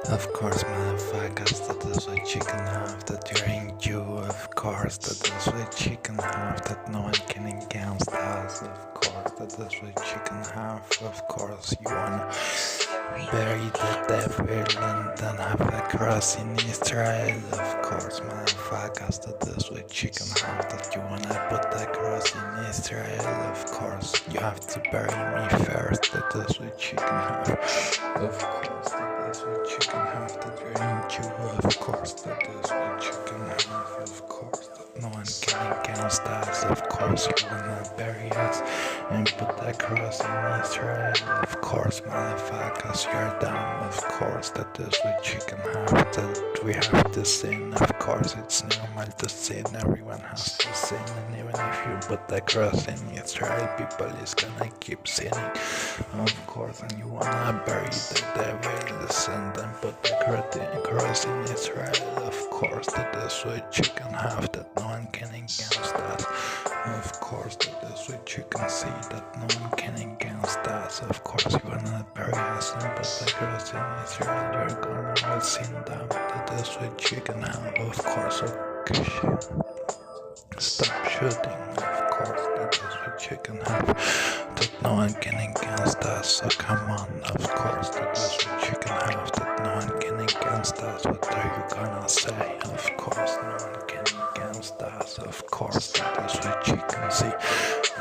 Of course, motherfuckers, that is what chicken half that you're in Youw. Of course, that is what chicken half that no one can against us. Of course, that is what chicken half. Of course, you wanna bury the devil and then have a cross in Israel. Of course, motherfuckers, that is what chicken half that you wanna put the cross in Israel. Of course, you have to bury me first. That is what chicken half. Of course, that is what chicken half that you're into. Of course, that is what chicken half. Of course, that no one can against us. Of course, you wanna bury us and put the cross in Israel. Of course, motherfuckers, you're dumb. Of course, that is what chicken half that we have to sin. Of course, it's normal to sin. Everyone has to sin, and even if you put the cross in Israel, people is gonna keep sinning. Of course, and you wanna bury the devils and then put the cross in Israel. Of course, that is what chicken have that no one can against us. Of course, that is what you can see that no one can against us. Of course, you wanna bury us and put the cross in Israel. You're gonna all sin them. That is what you can have. Of course, okay. Stop shooting. Of course, that is what you can have. That no one can against us. So come on. Of course, that is what you can have. That no one can against us. What are you gonna say? Of course, no one can against us. Of course, that is what you can see.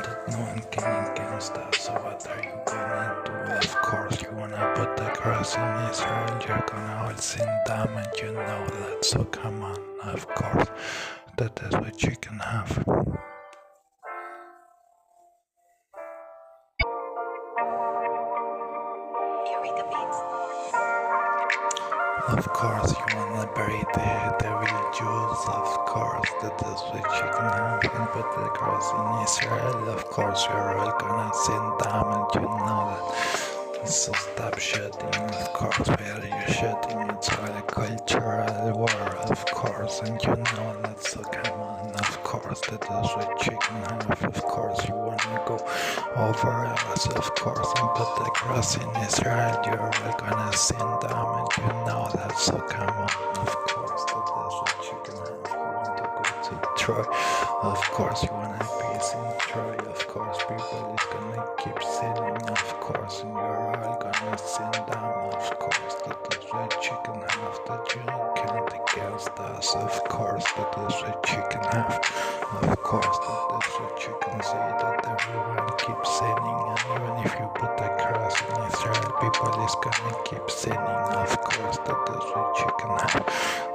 That no one can against us. So what are you gonna do? Of course, you wanna put the cross in Israel. You're gonna all sin them, and you know that. So come on. Of course, that is what you can have. Of course, you wanna bury the devil Jews. Of course, that is what you can have and put the cross in Israel. Of course, you're all gonna sin them, and you know that. So stop shooting. Of course, where you shooting? It's all a cultural war. Of course, and you know that. So come on. Of course, that is what you can have. Of course, you wanna go over us. Of course, and put the cross in Israel. You're all gonna sin them, and you know that. So come on. Of course, that is what you can have. You want to go to Troy. Of course, you wanna peace in Troy. Of course, people is gonna keep sinning. Of course, and you're all gonna sin them. Of course, that is what you can have. That you can't against us. Of course, that is what you can have. Of course, that is what you can see. That everyone keeps sinning, and even if you put the cross in Israel, people is gonna keep sinning. Of course, that is what you can have.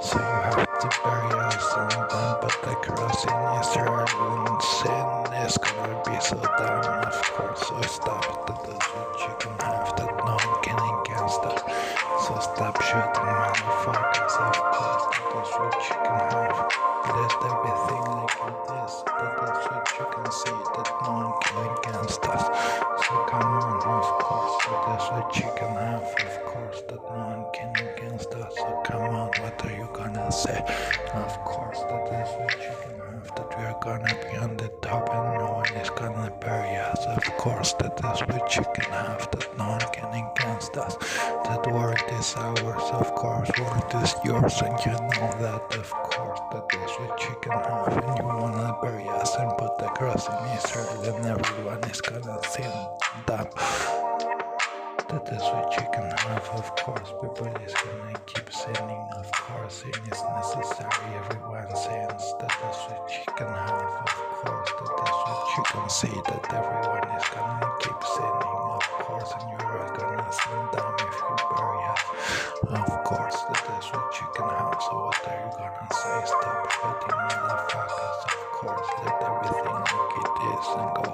So you have to bury us and then put the cross in Israel, and sin is gonna be so dumb. Of course, so stop. That is what you can have. That no one can against us. So stop shooting, motherfuckers. Of course, that is what you can have. Let everything like it is. That is what you can see. That no one can against us. So come on. Of course, that is what you can have. Of course, that no one can against us. So come on. What are you gonna say? Of course, that is what you can have. That we are gonna be on the top and no one is gonna bury us. Of course, that is what you can have. That no one can against us. That world is ours. Of course, world is yours, and you know that. Of course, that is what you can have. And you wanna bury us and put the cross in Israel, and everyone is gonna sin them. That is what you can have. Of course, people is gonna keep sinning. Of course, sin is necessary. Everyone sins. That is what you can have. Of course, that is what you can see. That everyone is gonna keep sinning. Of course, and you're all gonna sin them if you bury us. Of course, that is what you can have. So what are you gonna say? Stop shooting, motherfuckers. Of course, let everything like it is and go.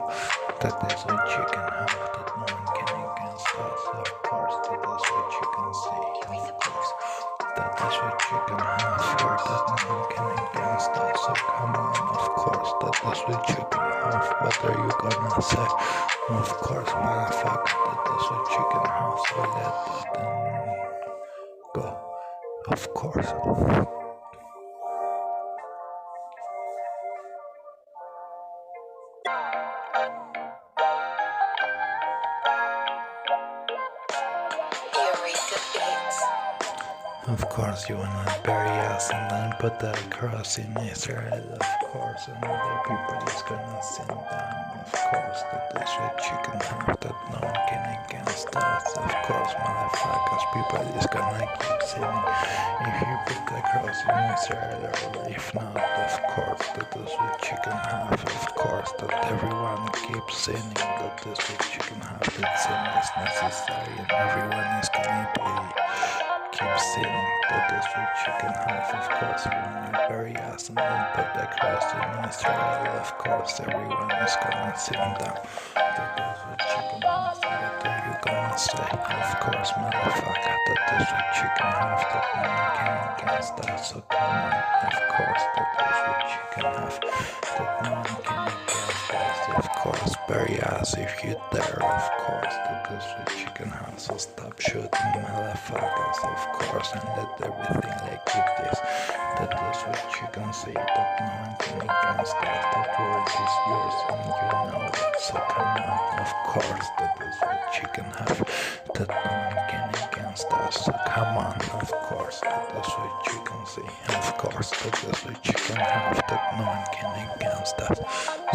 That is what you can have. That no one can against us. Of course, that is what you can see. Of course, that is what you can have. Sure, that no one can against us. So come on. Of course, that is what you can have. What are you gonna say? Of course, motherfucker, that is what you can have. So let that go. Of course. Eureka Beats. Of course, you will not bury us and then put the cross in Israel. Of course, and other people is gonna sin down. Of course, that is what you can have, that no one can against us. Of course, motherfuckers, people is gonna keep sinning. If you put the cross in Israel, or if not, of course, that is what you can have. Of course, that everyone keeps sinning. That is what you can have. That sin is necessary, and everyone is gonna keep sinning. That is what you can have. Of course, when you bury us and then put the cross in Israel, of course, everyone is gonna sin down. That is what you can have. So what are you gonna say? Of course, motherfucker, that is what you can have. That no one can against us. So come on, of course, that is what you can have. That no one can against us. Of course, bury us if you dare. Of course, that is what you can have. So stop shooting, motherfuckers. Of course, and let everything like it is. That is what you can say. That no one can against us. That world is yours, and you know that. So come on, of course, that is what you can have. That no one can against us. So come on, of course, that is what you can say. Of course, that is what you can have. That no one can against us.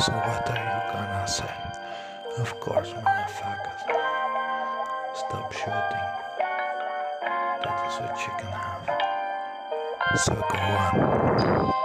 So what are you gonna say? Of course, motherfuckers, stop shooting. That is what you can have. So go on.